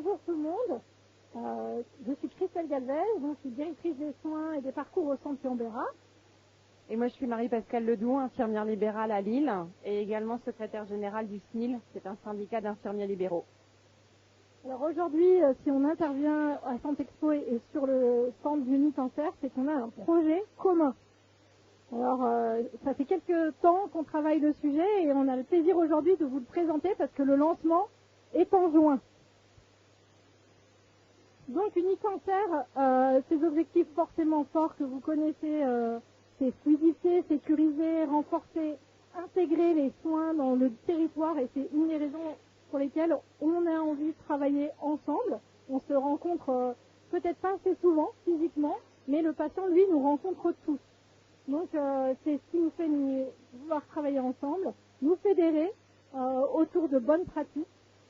Bonjour tout le monde, je suis Christelle Galvez, donc je suis directrice des soins et des parcours au Centre Léon-Bérat. Et moi je suis Marie-Pascale Ledoux, infirmière libérale à Lille et également secrétaire générale du SNIL, c'est un syndicat d'infirmiers libéraux. Alors aujourd'hui, si on intervient à Centre Expo et sur le stand d'Unicancer, c'est qu'on a un projet commun. Alors ça fait quelques temps qu'on travaille le sujet et on a le plaisir aujourd'hui de vous le présenter parce que le lancement est en juin. Donc Unicancer, ses objectifs forcément forts que vous connaissez, c'est fluidifier, sécuriser, renforcer, intégrer les soins dans le territoire et c'est une des raisons pour lesquelles on a envie de travailler ensemble. On se rencontre peut-être pas assez souvent physiquement, mais le patient, lui, nous rencontre tous. Donc c'est ce qui nous fait vouloir travailler ensemble, nous fédérer autour de bonnes pratiques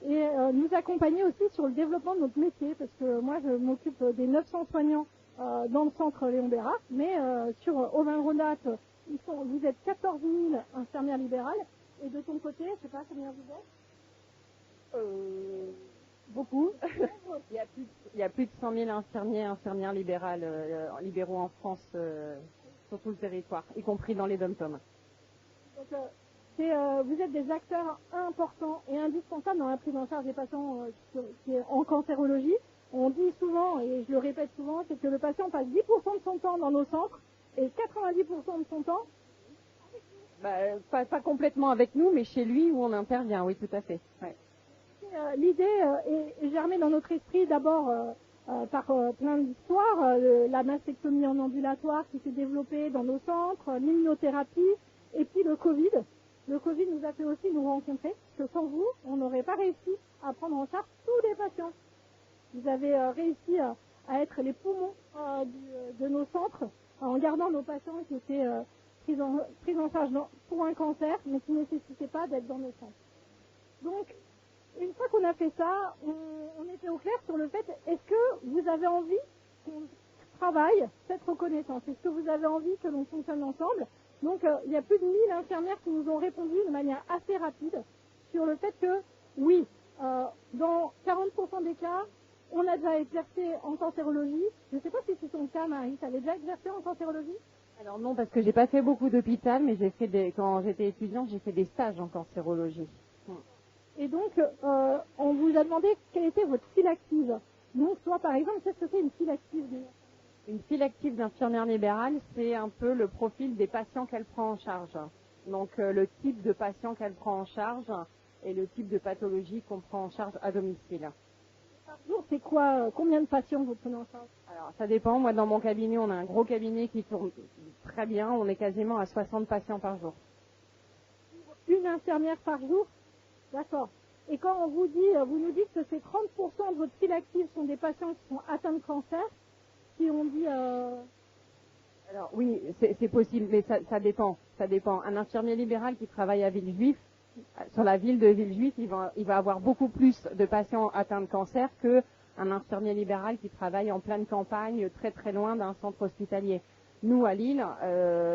et nous accompagner aussi sur le développement de notre métier, parce que moi je m'occupe des 900 soignants dans le centre Léon-Bérat, mais sur Auvergne-Rhône-Alpes, vous êtes 14 000 infirmières libérales, et de ton côté, je sais pas combien vous êtes Beaucoup. il y a plus de 100 000 infirmiers et infirmières libérales, libéraux en France, sur tout le territoire, y compris dans les dom-toms. Donc, vous êtes des acteurs importants et indispensables dans la prise en charge des patients en cancérologie. On dit souvent, et je le répète souvent, c'est que le patient passe 10% de son temps dans nos centres et 90% de son temps... Pas complètement avec nous, mais chez lui où on intervient, oui, tout à fait. Ouais. L'idée est germée dans notre esprit d'abord par plein d'histoires, la mastectomie en ambulatoire qui s'est développée dans nos centres, l'immunothérapie, et puis le Covid. Le Covid nous a fait aussi nous rencontrer, parce que sans vous, on n'aurait pas réussi à prendre en charge tous les patients. Vous avez réussi à être les poumons de nos centres, en gardant nos patients qui étaient pris en charge pour un cancer, mais qui ne nécessitaient pas d'être dans nos centres. Donc, une fois qu'on a fait ça, on était au clair sur le fait, est-ce que vous avez envie qu'on travaille cette reconnaissance? Est-ce que vous avez envie que l'on fonctionne ensemble? Donc, il y a plus de 1000 infirmières qui nous ont répondu de manière assez rapide sur le fait que, oui, dans 40% des cas, on a déjà exercé en cancérologie. Je ne sais pas si c'est ton cas, Marie, tu avais déjà exercé en cancérologie? Alors non, parce que j'ai pas fait beaucoup d'hôpital, mais quand j'étais étudiante, j'ai fait des stages en cancérologie. Et donc, on vous a demandé quelle était votre file active. Donc, toi, par exemple, qu'est-ce que c'est une file active? Une file active d'infirmière libérale, c'est un peu le profil des patients qu'elle prend en charge. Donc, le type de patient qu'elle prend en charge et le type de pathologie qu'on prend en charge à domicile. Par jour, c'est quoi? Combien de patients vous prenez en charge? Alors, ça dépend. Moi, dans mon cabinet, on a un gros cabinet qui tourne très bien. On est quasiment à 60 patients par jour. Une infirmière par jour? D'accord. Et quand on vous nous dites que c'est 30% de votre file active sont des patients qui sont atteints de cancer, si on dit... Alors oui, c'est possible, mais ça dépend. Ça dépend. Un infirmier libéral qui travaille à Villejuif, sur la ville de Villejuif, il va avoir beaucoup plus de patients atteints de cancer que un infirmier libéral qui travaille en pleine campagne, très très loin d'un centre hospitalier. Nous, à Lille,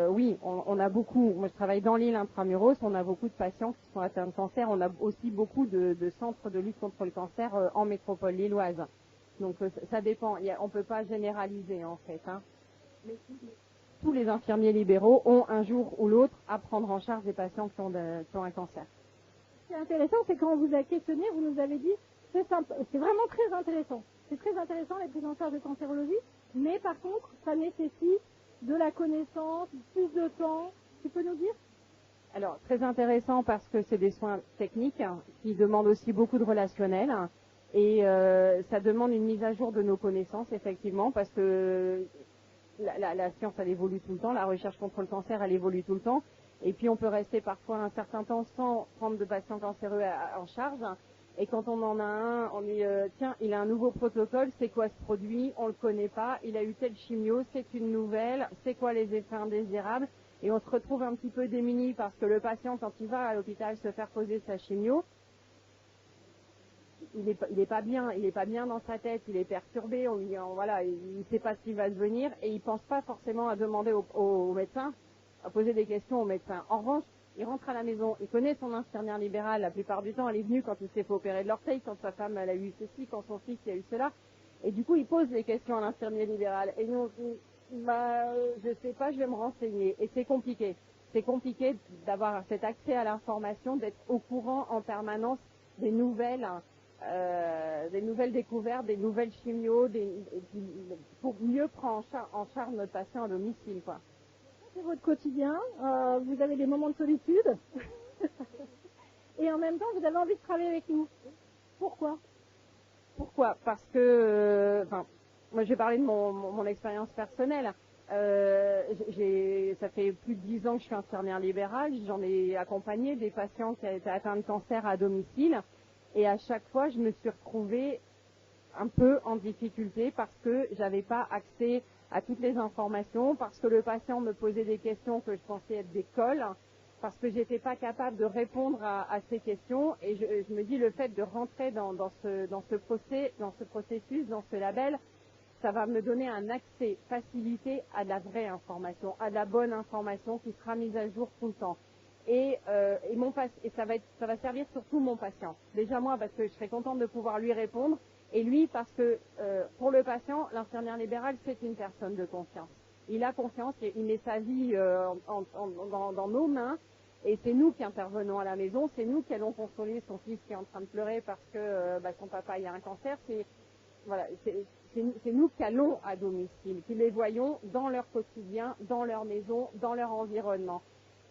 oui, on a beaucoup, moi je travaille dans Lille intramuros, on a beaucoup de patients qui sont atteints de cancer, on a aussi beaucoup de centres de lutte contre le cancer en métropole lilloise. Donc ça dépend, on peut pas généraliser en fait. Hein. Mais tous les infirmiers libéraux ont un jour ou l'autre à prendre en charge des patients qui ont un cancer. Ce qui est intéressant, c'est quand on vous a questionné, vous nous avez dit, c'est vraiment très intéressant. C'est très intéressant les prises en charge de cancérologie, mais par contre, ça nécessite de la connaissance, plus de temps. Tu peux nous dire? Alors, très intéressant parce que c'est des soins techniques qui demandent aussi beaucoup de relationnel et ça demande une mise à jour de nos connaissances, effectivement, parce que la science, elle évolue tout le temps, la recherche contre le cancer, elle évolue tout le temps, et puis on peut rester parfois un certain temps sans prendre de patients cancéreux en charge. Et quand on en a un, on dit tiens, il a un nouveau protocole, c'est quoi ce produit? On le connaît pas, il a eu telle chimio, c'est une nouvelle, c'est quoi les effets indésirables? Et on se retrouve un petit peu démuni parce que le patient, quand il va à l'hôpital se faire poser sa chimio, il est pas bien dans sa tête, il est perturbé, voilà, il sait pas ce qui va devenir et il pense pas forcément à demander au médecin, à poser des questions au médecin. En revanche, il rentre à la maison, il connaît son infirmière libérale, la plupart du temps elle est venue quand il s'est fait opérer de l'orteil, quand sa femme elle a eu ceci, quand son fils il a eu cela, et du coup il pose les questions à l'infirmier libéral, et nous on dit, je sais pas, je vais me renseigner, et c'est compliqué d'avoir cet accès à l'information, d'être au courant en permanence des nouvelles découvertes, des nouvelles chimios, pour mieux prendre en charge notre patient à domicile, quoi. C'est votre quotidien, vous avez des moments de solitude, et en même temps, vous avez envie de travailler avec nous. Pourquoi ? Parce que, moi, je vais parler de mon expérience personnelle. Ça fait plus de 10 ans que je suis infirmière libérale. J'en ai accompagné des patients qui étaient atteints de cancer à domicile. Et à chaque fois, je me suis retrouvée un peu en difficulté parce que j'avais pas accès à toutes les informations, parce que le patient me posait des questions que je pensais être des cols, parce que j'étais pas capable de répondre à ces questions. Et je me dis, le fait de rentrer dans ce processus, dans ce label, ça va me donner un accès facilité à de la vraie information, à de la bonne information qui sera mise à jour tout le temps. Et ça va servir surtout mon patient. Déjà moi, parce que je serai contente de pouvoir lui répondre, et lui parce que pour le patient, l'infirmière libérale, c'est une personne de confiance. Il a confiance, il met sa vie dans nos mains, et c'est nous qui intervenons à la maison, c'est nous qui allons consoler son fils qui est en train de pleurer parce que son papa il a un cancer. C'est nous qui allons à domicile, qui les voyons dans leur quotidien, dans leur maison, dans leur environnement.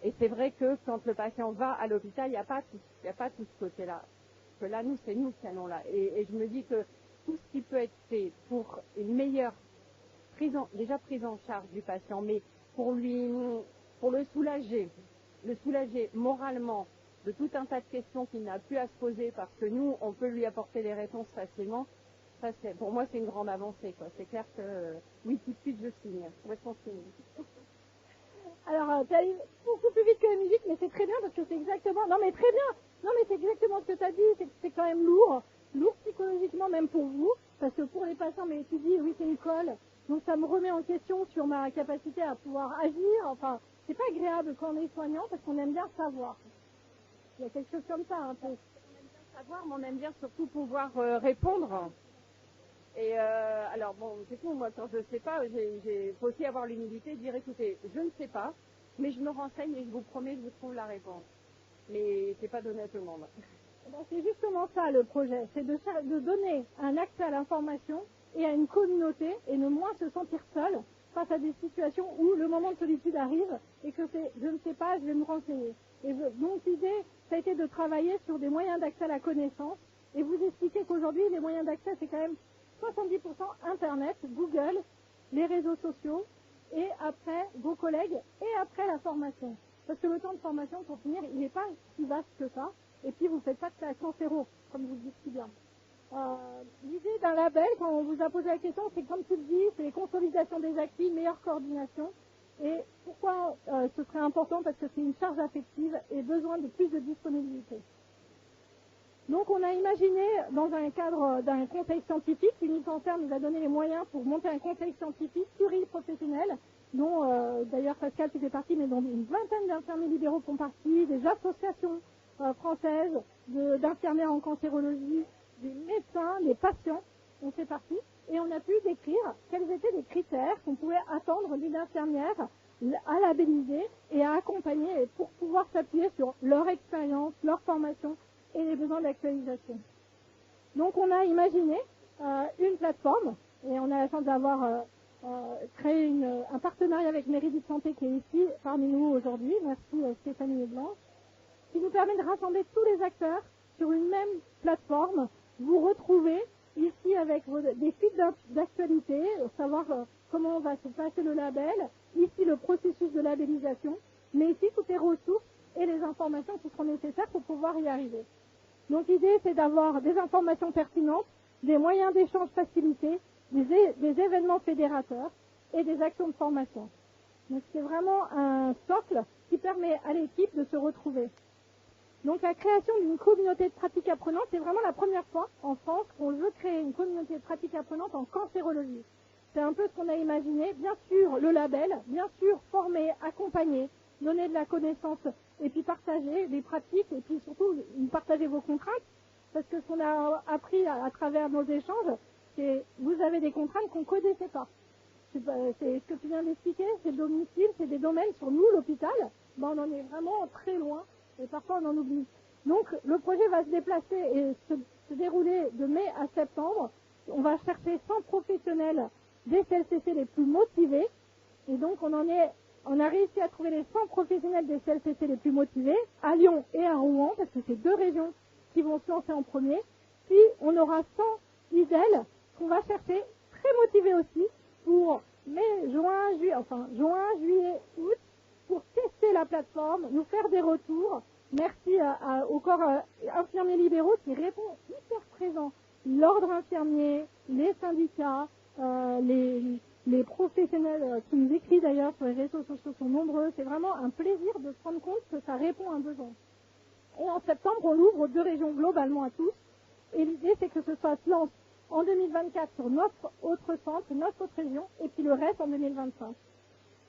Et c'est vrai que quand le patient va à l'hôpital, il n'y a pas tout ce côté-là. Que là, c'est nous qui allons là. Et je me dis que tout ce qui peut être fait pour une meilleure prise en charge du patient, mais pour le soulager moralement de tout un tas de questions qu'il n'a plus à se poser parce que nous, on peut lui apporter les réponses facilement. Ça, pour moi, c'est une grande avancée, quoi. C'est clair que, oui, tout de suite, je signe. Où est-ce qu'on signe ? Alors, tu allé beaucoup plus vite que la musique, mais c'est très bien parce que c'est exactement... Non, mais très bien. Non, mais c'est exactement ce que tu as dit. C'est quand même lourd psychologiquement, même pour vous, parce que pour les patients, mais tu dis, oui, c'est une colle. Donc, ça me remet en question sur ma capacité à pouvoir agir. Enfin, c'est pas agréable quand on est soignant parce qu'on aime bien savoir. Il y a quelque chose comme ça, un peu. On aime bien savoir, mais on aime bien surtout pouvoir répondre. Et alors bon, c'est tout, moi quand je ne sais pas, faut aussi avoir l'humilité de dire écoutez, je ne sais pas, mais je me renseigne et je vous promets que je vous trouve la réponse. Mais c'est pas donné à tout le monde. C'est justement ça le projet, c'est de donner un accès à l'information et à une communauté et ne moins se sentir seul face à des situations où le moment de solitude arrive et que c'est je ne sais pas, je vais me renseigner. Et donc l'idée, ça a été de travailler sur des moyens d'accès à la connaissance et vous expliquer qu'aujourd'hui les moyens d'accès c'est quand même 70% Internet, Google, les réseaux sociaux, et après vos collègues, et après la formation. Parce que le temps de formation, pour finir, il n'est pas si vaste que ça, et puis vous ne faites pas de classe en zéro, comme vous le dites si bien. L'idée d'un label, quand on vous a posé la question, c'est comme tu le dis, c'est les consolidations des acquis, meilleure coordination. Et pourquoi ce serait important ? Parce que c'est une charge affective et besoin de plus de disponibilité. Donc on a imaginé, dans un cadre d'un conseil scientifique, Unicancer nous a donné les moyens pour monter un conseil scientifique pluriprofessionnel, dont d'ailleurs Pascal faisait partie, mais dont une vingtaine d'infirmiers libéraux font partie, des associations françaises d'infirmières en cancérologie, des médecins, des patients ont fait partie, et on a pu décrire quels étaient les critères qu'on pouvait attendre d'une infirmière à labelliser et à accompagner pour pouvoir s'appuyer sur leur expérience, leur formation, et les besoins d'actualisation. Donc on a imaginé une plateforme et on a la chance d'avoir créé un partenariat avec Méridic Santé qui est ici parmi nous aujourd'hui, merci Stéphanie Leblanc, qui nous permet de rassembler tous les acteurs sur une même plateforme, vous retrouvez ici avec des fils d'actualité, savoir comment va se passer le label, ici le processus de labellisation, mais ici toutes les ressources et les informations qui seront nécessaires pour pouvoir y arriver. Donc l'idée, c'est d'avoir des informations pertinentes, des moyens d'échange facilités, des événements fédérateurs et des actions de formation. Donc c'est vraiment un socle qui permet à l'équipe de se retrouver. Donc la création d'une communauté de pratique apprenante, c'est vraiment la première fois en France qu'on veut créer une communauté de pratique apprenante en cancérologie. C'est un peu ce qu'on a imaginé. Bien sûr, le label, bien sûr, former, accompagner, donner de la connaissance et puis partager des pratiques et puis surtout partager vos contraintes parce que ce qu'on a appris à travers nos échanges, c'est vous avez des contraintes qu'on ne connaissait pas. C'est ce que tu viens d'expliquer, c'est le domicile, c'est des domaines sur nous, l'hôpital, on en est vraiment très loin et parfois on en oublie. Donc le projet va se déplacer et se dérouler de mai à septembre. On va chercher 100 professionnels des CLCC les plus motivés et donc on a réussi à trouver les 100 professionnels des CLCC les plus motivés à Lyon et à Rouen parce que c'est 2 régions qui vont se lancer en premier. Puis on aura 100 ISEL qu'on va chercher très motivés aussi pour juin, juillet, août pour tester la plateforme, nous faire des retours. Merci au corps infirmiers libéraux qui répond hyper présent. L'ordre infirmier, les syndicats, les professionnels qui nous écrivent d'ailleurs sur les réseaux sociaux sont nombreux. C'est vraiment un plaisir de se rendre compte que ça répond à un besoin. Et en septembre, on l'ouvre aux 2 régions globalement à tous. Et l'idée, c'est que ce soit se lance en 2024 sur notre autre centre, notre autre région, et puis le reste en 2025.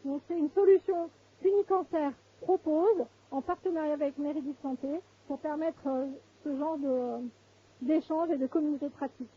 Donc c'est une solution qu'Unicancer propose en partenariat avec Méridic Santé pour permettre ce genre d'échange et de communauté pratique.